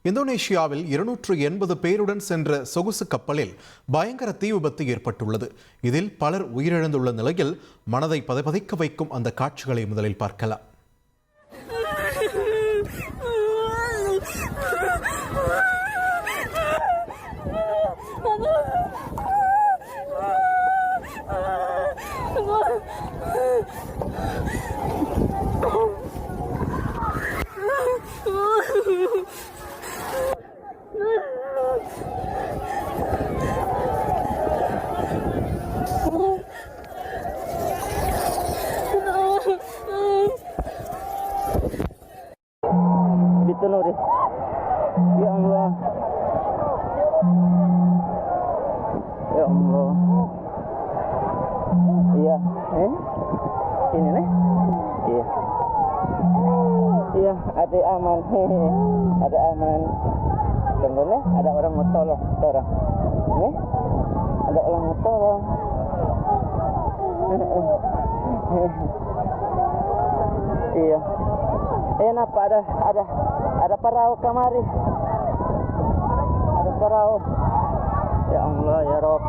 இந்தோனேஷியாவில் 280 பேருடன் சென்ற சொகுசு கப்பலில் பயங்கர தீ விபத்து ஏற்பட்டுள்ளது. இதில் பலர் உயிரிழந்துள்ள நிலையில் மனதை பதைபதைக்க வைக்கும் அந்த காட்சிகளை முதலில் பார்க்கலாம். Ditunurin. Ya Allah. Ya Allah. Iya. Ini nih. Iya. Iya, ada aman. Ada aman. Contohnya ada orang mau tolong orang. Nih. Ada orang mau tolong. Iya. Kenapa ada perahu kemari? Ada perahu. Ya Allah, ya Rob.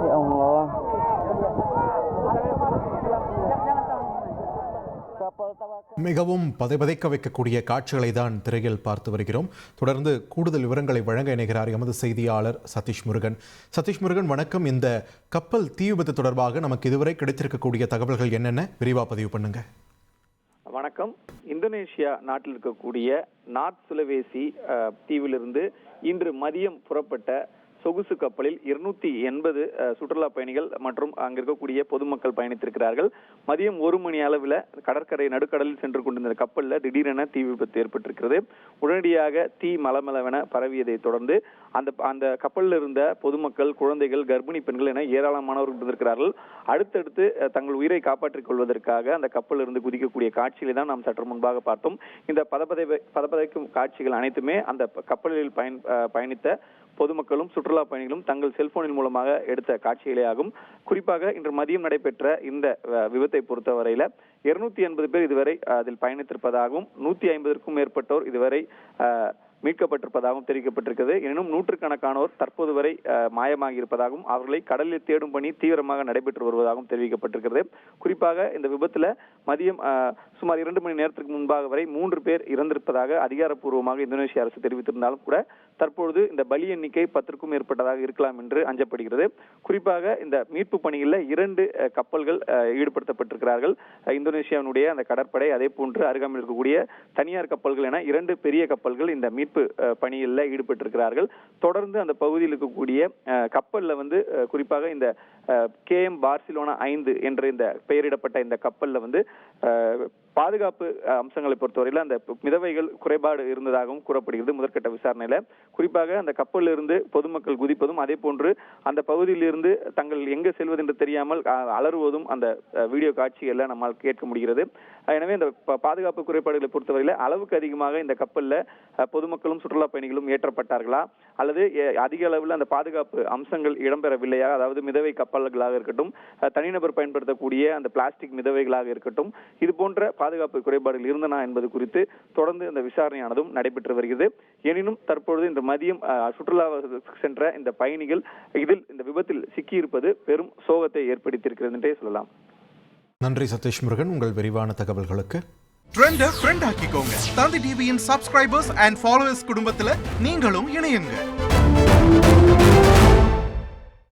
Ya Allah. மிகவும் பதைபதைக்க வைக்கக்கூடிய காட்சிகளை தான் திரையில் பார்த்து வருகிறோம். தொடர்ந்து கூடுதல் விவரங்களை வழங்க இணைகிறார் எமது செய்தியாளர் சதீஷ் முருகன். சதீஷ் முருகன், வணக்கம். இந்த கப்பல் தீ விபத்து தொடர்பாக நமக்கு இதுவரை கிடைத்திருக்கக்கூடிய தகவல்கள் என்னென்ன, விரிவா பதிவு பண்ணுங்க. வணக்கம். இந்தோனேஷியா நாட்டில் இருக்கக்கூடிய நார்த் சுலவேசி தீவிலிருந்து இன்று மதியம் புறப்பட்ட சொகுசு கப்பலில் 280 சுற்றுலா பயணிகள் மற்றும் அங்க இருக்கக்கூடிய பொதுமக்கள் பயணித்திருக்கிறார்கள். மதியம் 1 மணி அளவில் கடற்கரை நடுக்கடலில் சென்று கொண்டிருந்த கப்பலில் திடீரென தீ விபத்து ஏற்பட்டிருக்கிறது. உடனடியாக தீ மலமளவென பரவியதை தொடர்ந்து அந்த கப்பலில் இருந்த பொதுமக்கள், குழந்தைகள், கர்ப்பிணி பெண்கள் என ஏராளமானவர்கள் இருந்திருக்கிறார்கள். அடுத்தடுத்து தங்கள் உயிரை காப்பாற்றிக் கொள்வதற்காக அந்த கப்பலில் இருந்து குதிக்கக்கூடிய காட்சிகளை தான் நாம் சற்று முன்பாக பார்த்தோம். இந்த பதப்பதைக்கும் காட்சிகள் அனைத்துமே அந்த கப்பலில் பயணித்த பொதுமக்களும் சுற்றுலா பயணிகளும் தங்கள் செல்போனின் மூலமாக எடுத்த காட்சிகளே ஆகும். குறிப்பாக இன்று மதியம் நடைபெற்ற இந்த விபத்தை பொறுத்தவரையில 280 பேர் இதுவரை அதில் பயணித்திருப்பதாகவும் 150க்கும் மேற்பட்டோர் இதுவரை மீட்கப்பட்டிருப்பதாகவும் தெரிவிக்கப்பட்டிருக்கிறது. எனினும் நூற்றுக்கணக்கானோர் தற்போது வரை மாயமாகி இருப்பதாகவும் அவர்களை கடலில் தேடும் பணி தீவிரமாக நடைபெற்று வருவதாகவும் தெரிவிக்கப்பட்டிருக்கிறது. குறிப்பாக இந்த விபத்துல மதியம் சுமார் 2 மணி நேரத்திற்கு முன்பாக வரை 3 பேர் இறந்திருப்பதாக அதிகாரப்பூர்வமாக இந்தோனேஷிய அரசு தெரிவித்திருந்தாலும் கூட தற்பொழுது இந்த பலி எண்ணிக்கை 10க்கும் மேற்பட்டதாக இருக்கலாம் என்று அஞ்சப்படுகிறது. குறிப்பாக இந்த மீட்பு பணியில் 2 கப்பல்கள் ஈடுபடுத்தப்பட்டிருக்கிறார்கள். இந்தோனேஷியாவினுடைய அந்த கடற்படை, அதே போன்று அருகாமையில் இருக்கக்கூடிய தனியார் கப்பல்கள் என 2 பெரிய கப்பல்கள் இந்த மீட்பு பணியில் ஈடுபட்டிருக்கிறார்கள். தொடர்ந்து அந்த பகுதியில் இருக்கக்கூடிய கப்பல்ல குறிப்பாக இந்த KM பார்சிலோனா 5 என்ற இந்த பெயரிடப்பட்ட இந்த கப்பல்ல பாதுகாப்பு அம்சங்களை பொறுத்தவரையில் அந்த மிதவைகள் குறைபாடு இருந்ததாகவும் கூறப்படுகிறது. முதற்கட்ட விசாரணையில குறிப்பாக அந்த கப்பலில் இருந்து பொதுமக்கள் குதிப்பதும், அதே போன்று அந்த பகுதியில் இருந்து தங்கள் எங்க செல்வது என்று தெரியாமல் அலறுவதும் அந்த வீடியோ காட்சிகள்ல நம்மால் கேட்க முடிகிறது. எனவே இந்த பாதுகாப்பு குறைபாடுகளை பொறுத்தவரையில அளவுக்கு அதிகமாக இந்த கப்பல்ல பொதுமக்களும் சுற்றுலா பயணிகளும் ஏற்றப்பட்டார்களா, அல்லது அதிக அளவில் அந்த பாதுகாப்பு அம்சங்கள் இடம்பெறவில்லையா, அதாவது மிதவை கப்பல்களாக இருக்கட்டும், தனிநபர் பயன்படுத்தக்கூடிய அந்த பிளாஸ்டிக் மிதவைகளாக இருக்கட்டும், இது போன்ற பாதுகாப்பு குறைபாடுகள் இருந்தன என்பது குறித்து தொடர்ந்து இந்த விசாரணையானதும் நடைபெற்று வருகிறது. எனினும் தற்பொழுது இந்த மதியம் சுற்றுலா சென்ற இந்த பயணிகள் இதில் இந்த விபத்தில் சிக்கியிருப்பது பெரும் சோகத்தை ஏற்படுத்தியிருக்கிறது என்றே சொல்லலாம். நன்றி சதீஷ் முருகன், உங்கள் விரிவான தகவல்களுக்கு. ட்ரெண்டை ஃப்ரெண்ட் ஆக்கிக்கோங்க. தந்தி டிவியின் சப்ஸ்கிரைபர்ஸ் அண்ட் ஃபாலோவர்ஸ் குடும்பத்தில் நீங்களும் இணையுங்க.